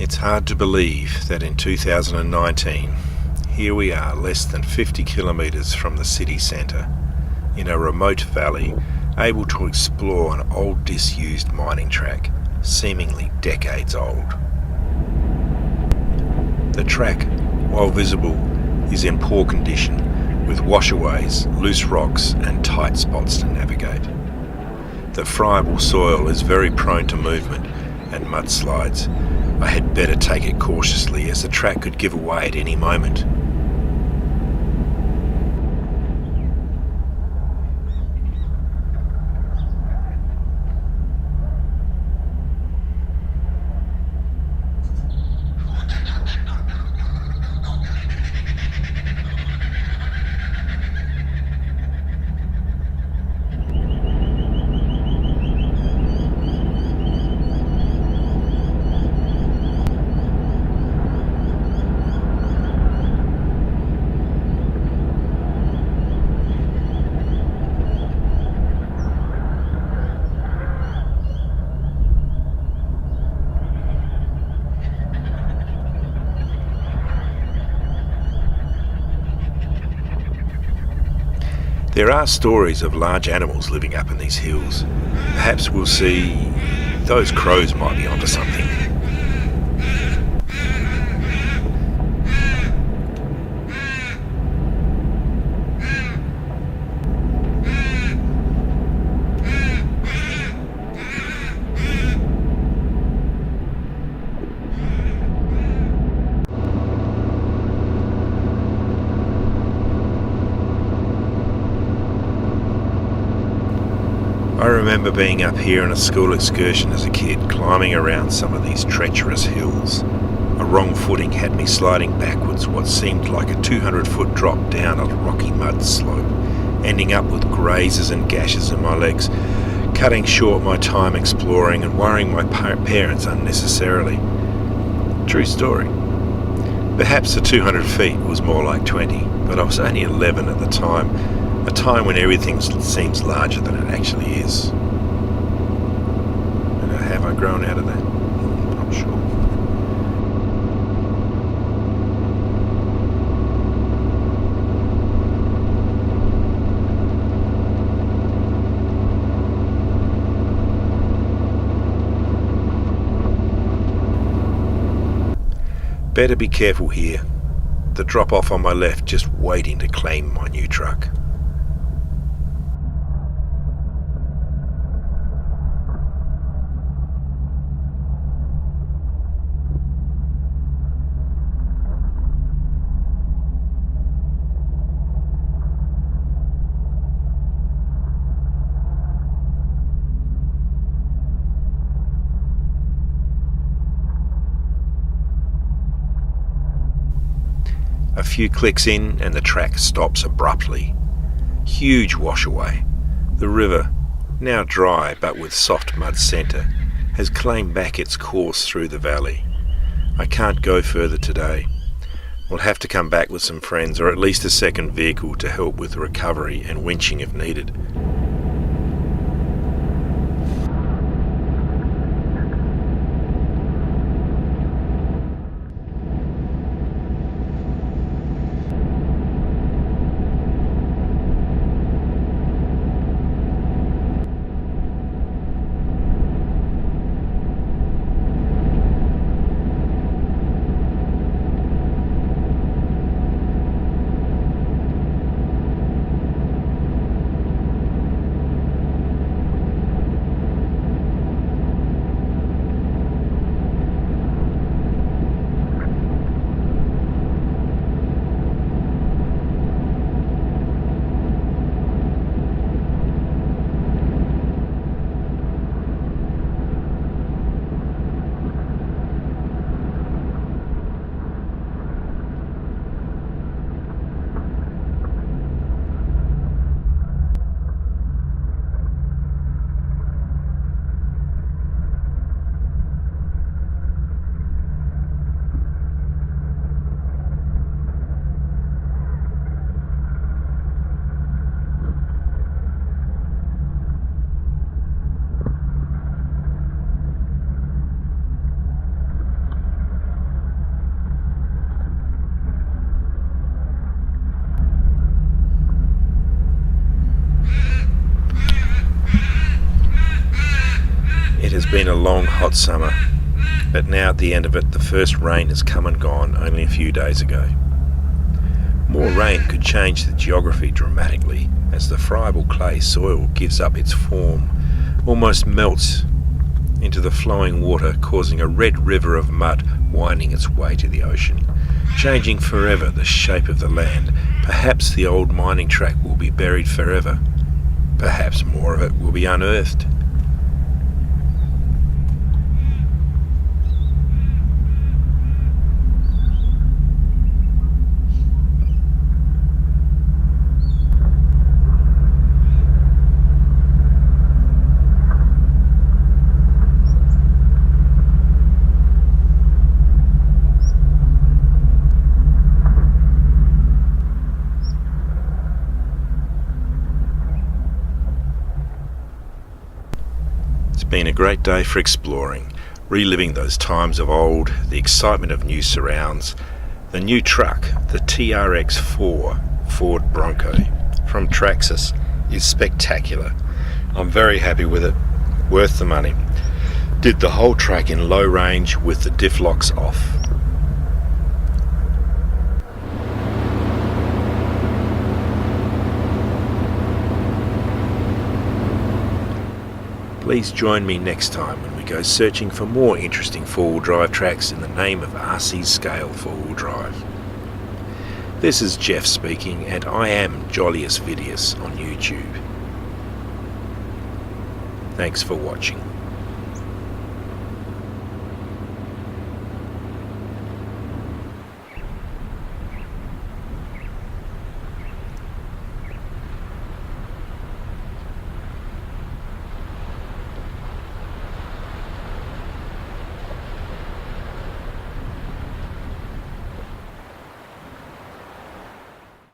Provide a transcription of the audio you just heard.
It's hard to believe that in 2019, here we are less than 50 kilometres from the city centre, in a remote valley, able to explore an old disused mining track, seemingly decades old. The track, while visible, is in poor condition, with washaways, loose rocks and tight spots to navigate. The friable soil is very prone to movement and mudslides. I had better take it cautiously, as the track could give away at any moment. There are stories of large animals living up in these hills. Perhaps we'll see those crows might be onto something. I remember being up here on a school excursion as a kid, climbing around some of these treacherous hills. A wrong footing had me sliding backwards what seemed like a 200-foot drop down a rocky mud slope, ending up with grazes and gashes in my legs, cutting short my time exploring and worrying my parents unnecessarily. True story. Perhaps the 200 feet was more like 20, but I was only 11 at the time, a time when everything seems larger than it actually is. And have I grown out of that? I'm not sure. Better be careful here. The drop off on my left just waiting to claim my new truck. A few clicks in and the track stops abruptly. Huge washaway. The river, now dry but with soft mud centre, has claimed back its course through the valley. I can't go further today. We'll have to come back with some friends, or at least a second vehicle to help with recovery and winching if needed. been a long, hot summer, but now at the end of it, the first rain has come and gone only a few days ago. More rain could change the geography dramatically as the friable clay soil gives up its form, almost melts into the flowing water, causing a red river of mud winding its way to the ocean, changing forever the shape of the land. Perhaps the old mining track will be buried forever. Perhaps more of it will be unearthed. It's been a great day for exploring, reliving those times of old, the excitement of new surrounds. The new truck, the Trx4 Ford Bronco from Traxxas, is spectacular. I'm very happy with it, worth the money. Did the whole track in low range with the diff locks off. Please join me next time when we go searching for more interesting four-wheel drive tracks in the name of RC Scale 4-wheel drive. This is Jeff speaking, and I am Jolliest Vidius on YouTube. Thanks for watching.